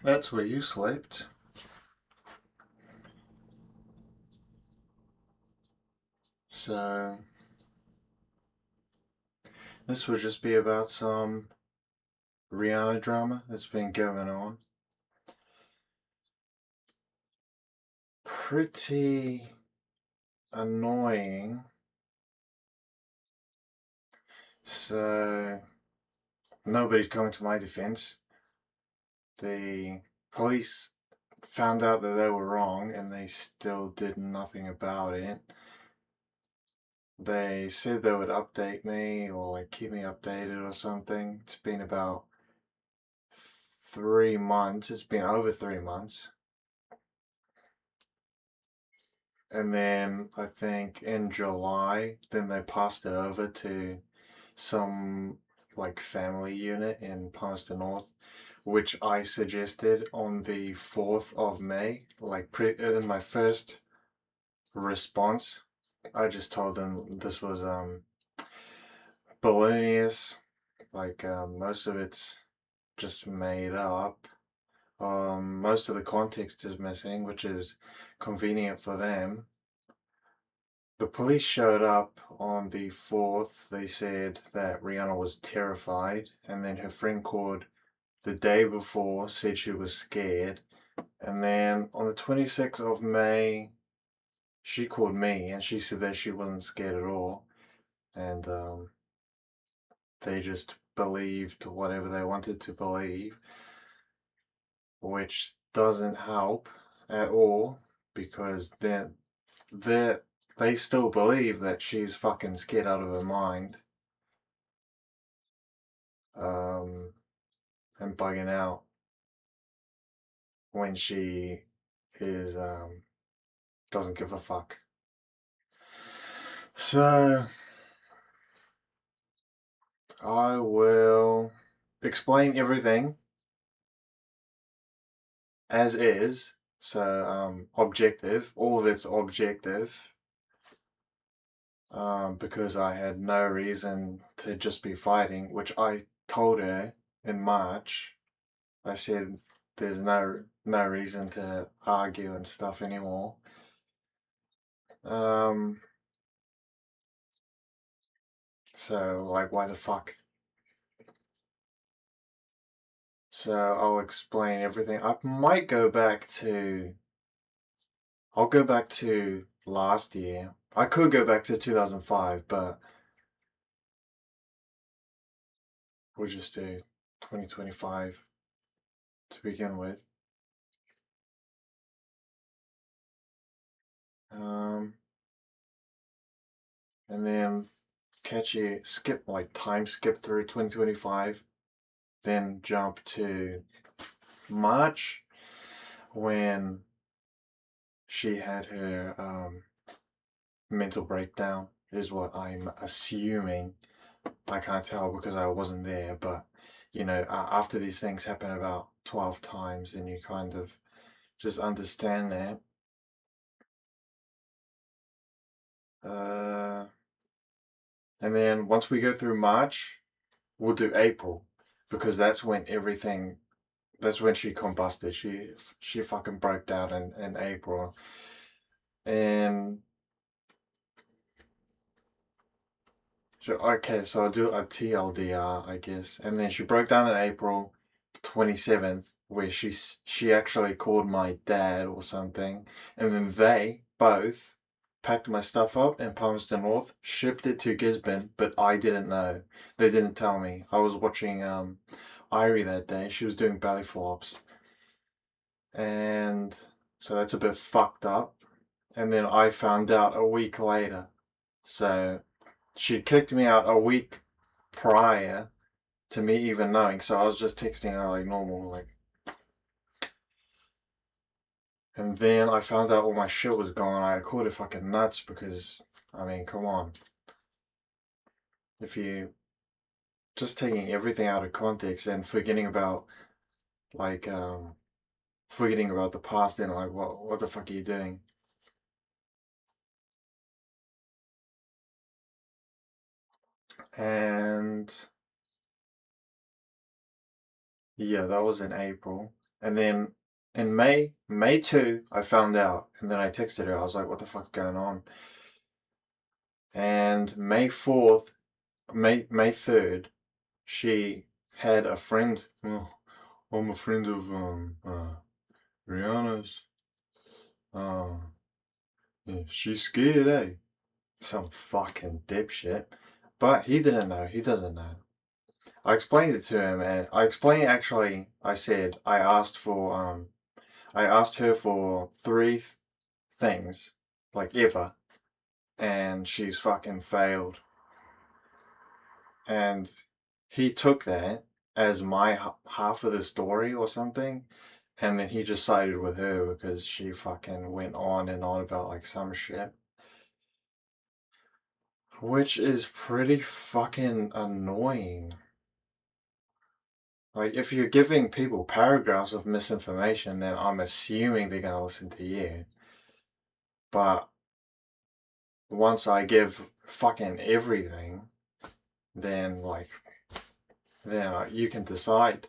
That's where you slept. So, this would just be about some Rihanna drama that's been going on. Pretty annoying. So, nobody's coming to my defense. The police found out that they were wrong and they still did nothing about it. They said they would update me or like keep me updated or something. It's been about 3 months. It's been over 3 months. And then I think in July, then they passed it over to some like family unit in Palmerston North, which I suggested on the 4th of May. Like in my first response, I just told them this was balloonious. Like most of it's just made up. Most of the context is missing, which is convenient for them. The police showed up on the 4th. They said that Rihanna was terrified, and then her friend called the day before, said she was scared. And then on the 26th of May, she called me and she said that she wasn't scared at all. And they just believed whatever they wanted to believe, which doesn't help at all because then they they still believe that she's fucking scared out of her mind, um, and bugging out when she is doesn't give a fuck. So I will explain everything as is. So objective, all of it's objective. Because I had no reason to just be fighting, which I told her in March. I said there's no reason to argue and stuff anymore. Um, so like, why the fuck? So I'll explain everything. I'll go back to last year. I could go back to 2005, but we'll just do 2025 to begin with. Um, and then time skip through 2025, then jump to March when she had her mental breakdown, is what I'm assuming. I can't tell because I wasn't there, but after these things happen about 12 times, then you kind of just understand that. Uh, and then once we go through March, we'll do April because that's when she combusted. She fucking broke down in April. And so I'll do a TLDR, I guess. And then she broke down in April 27th, where she actually called my dad or something. And then they both packed my stuff up in Palmerston North, shipped it to Gisborne, but I didn't know. They didn't tell me. I was watching Irie that day. She was doing belly flops. And so that's a bit fucked up. And then I found out a week later. So she kicked me out a week prior to me even knowing. So I was just texting her like normal, like. And then I found out all my shit was gone. I called it fucking nuts because, I mean, come on. If you just taking everything out of context and like, forgetting about the past, then like, what the fuck are you doing? And yeah, that was in April. And then in May 2, I found out. And then I texted her. I was like, what the fuck's going on? And May 4th, May 3rd, she had a friend. Oh, I'm a friend of Rihanna's. Yeah, she's scared, eh? Some fucking dipshit. But he didn't know. He doesn't know. I explained it to him, and I explained actually. I said I asked her for three things, like ever, and she's fucking failed. And he took that as my half of the story or something, and then he just sided with her because she fucking went on and on about like some shit. Which is pretty fucking annoying. Like, if you're giving people paragraphs of misinformation, then I'm assuming they're gonna listen to you. But once I give fucking everything, then you can decide.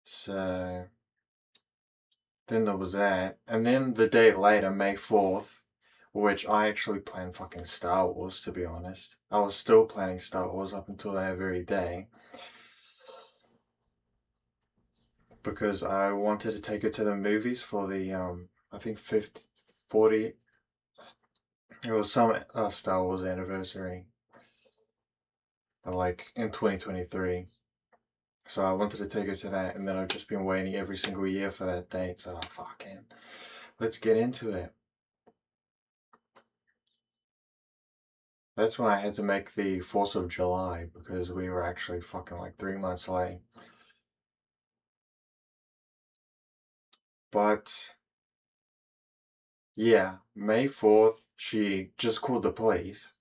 So then there was that, and then the day later, May 4th, which I actually planned fucking Star Wars, to be honest. I was still planning Star Wars up until that very day. Because I wanted to take her to the movies for the, I think 50, 40, it was some Star Wars anniversary, like in 2023. So I wanted to take her to that, and then I've just been waiting every single year for that date. So fucking, let's get into it. That's when I had to make the 4th of July because we were actually fucking like 3 months late. But yeah, May 4th, she just called the police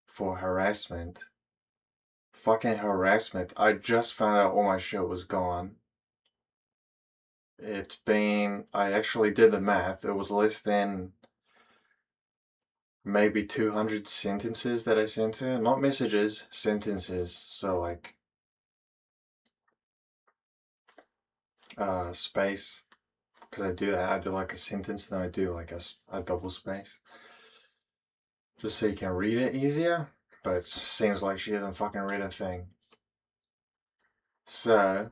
for harassment. Fucking harassment. I just found out all my shit was gone. I actually did the math. It was less than maybe 200 sentences that I sent her. Not messages, sentences. So, like, space. Because I do that. I do like a sentence, then I do like a double space. Just so you can read it easier. But it seems like she hasn't fucking read a thing. So,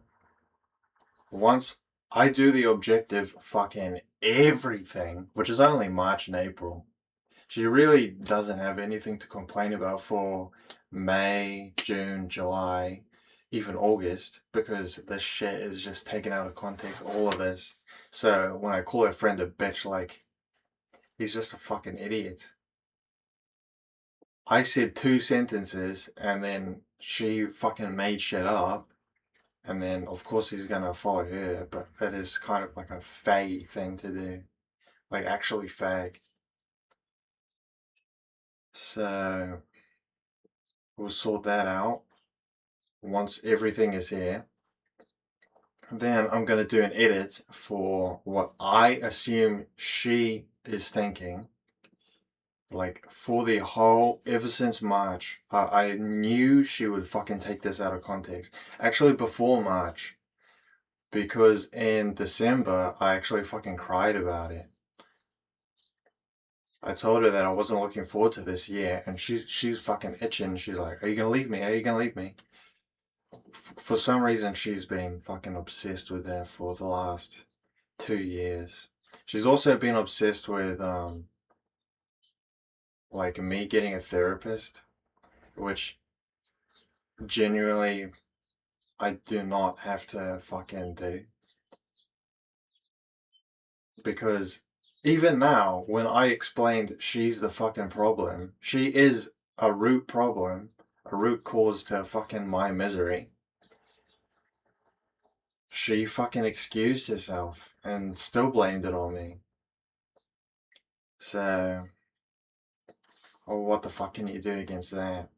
once I do the objective fucking everything, which is only March and April, she really doesn't have anything to complain about for May, June, July, even August, because this shit is just taken out of context, all of this. So when I call her friend a bitch, like, he's just a fucking idiot. I said 2 sentences and then she fucking made shit up. And then, of course, he's gonna follow her, but that is kind of like a faggy thing to do. Like, actually fag. So, we'll sort that out once everything is here. Then I'm going to do an edit for what I assume she is thinking. Like, for the whole, ever since March, I knew she would fucking take this out of context. Actually, before March, because in December, I actually fucking cried about it. I told her that I wasn't looking forward to this year, and she's fucking itching. She's like, "Are you gonna leave me? Are you gonna leave me?" For some reason, she's been fucking obsessed with that for the last 2 years. She's also been obsessed with like me getting a therapist, which genuinely I do not have to fucking do. Because even now, when I explained she's the fucking problem, she is a root problem, a root cause to fucking my misery. She fucking excused herself and still blamed it on me. So, oh, what the fuck can you do against that?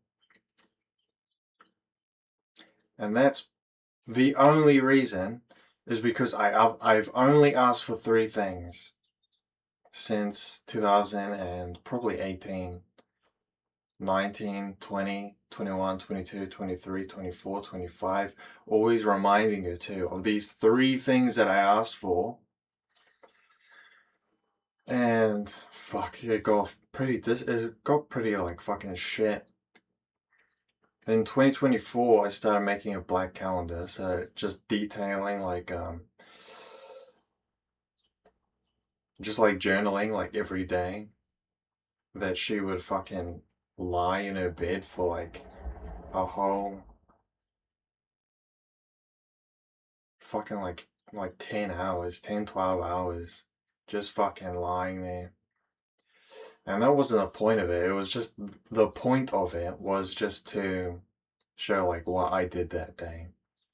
And that's the only reason is because I've only asked for 3 things since 2000 and probably 18. 19, 20, 21, 22, 23, 24, 25, always reminding her too of these 3 things that I asked for. And fuck, it got pretty like fucking shit. In 2024, I started making a black calendar, so just detailing like just like journaling like every day that she would fucking lie in her bed for like a whole fucking like 10 hours, 10, 12 hours, just fucking lying there. And that wasn't the point of it. It was just the point of it was just to show like what I did that day.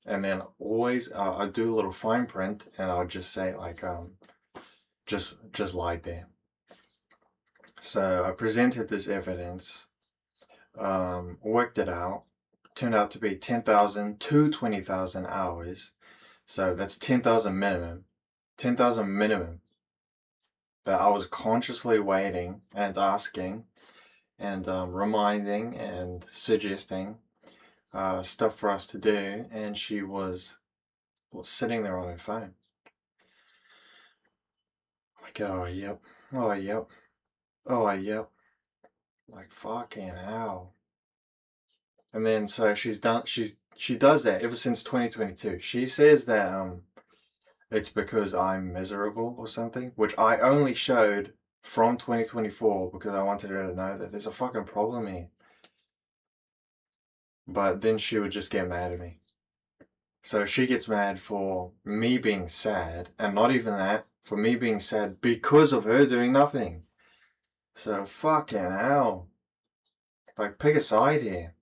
And then always I'd do a little fine print and I'd just say like just lied there. So I presented this evidence, worked it out, turned out to be 10,000 to 20,000 hours. So that's 10,000 minimum. 10,000 minimum that I was consciously waiting and asking and reminding and suggesting stuff for us to do, and she was sitting there on her phone. Like, oh, yep. Oh, yep. Oh, yep. Like, fucking hell. And then, so she does that ever since 2022. She says that it's because I'm miserable or something, which I only showed from 2024 because I wanted her to know that there's a fucking problem here. But then she would just get mad at me. So she gets mad for me being sad, and not even that, for me being sad because of her doing nothing. So fucking hell. Like, pick a side here.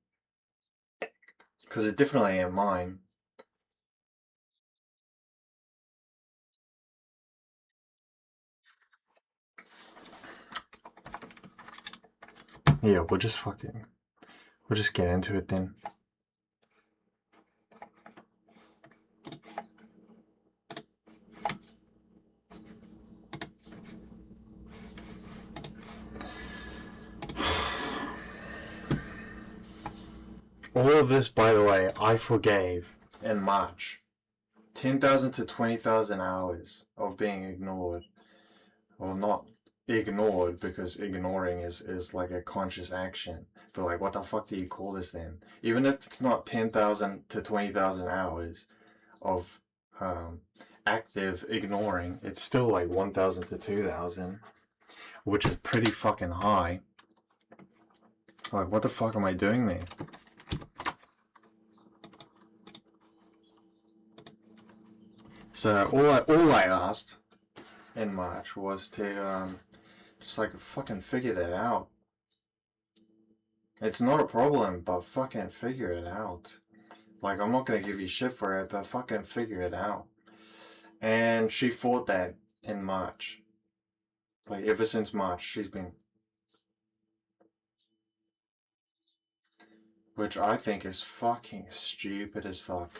Because it definitely ain't mine. Yeah, we'll just get into it then. All of this, by the way, I forgave in March. 10,000 to 20,000 hours of being ignored. Well, not ignored, because ignoring is like a conscious action. But like, what the fuck do you call this then? Even if it's not 10,000 to 20,000 hours of active ignoring, it's still like 1,000 to 2,000, which is pretty fucking high. Like, what the fuck am I doing there? So all I asked in March was to just like fucking figure that out. It's not a problem, but fucking figure it out. Like, I'm not gonna give you shit for it, but fucking figure it out. And she fought that in March. Like, ever since March, she's been, which I think is fucking stupid as fuck.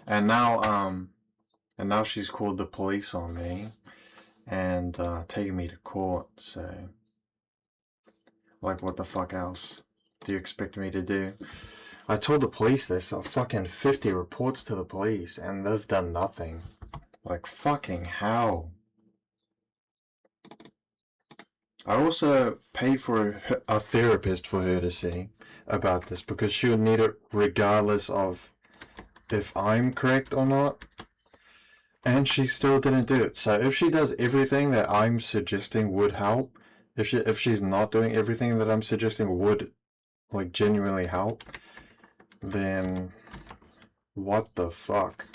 And now she's called the police on me and taking me to court. So, like, what the fuck else do you expect me to do? I told the police this. Fucking 50 reports to the police, and they've done nothing. Like, fucking hell. I also paid for a therapist for her to see about this because she would need it regardless of if I'm correct or not. And she still didn't do it. So if she does everything that I'm suggesting would help, if she's not doing everything that I'm suggesting would like genuinely help, then what the fuck?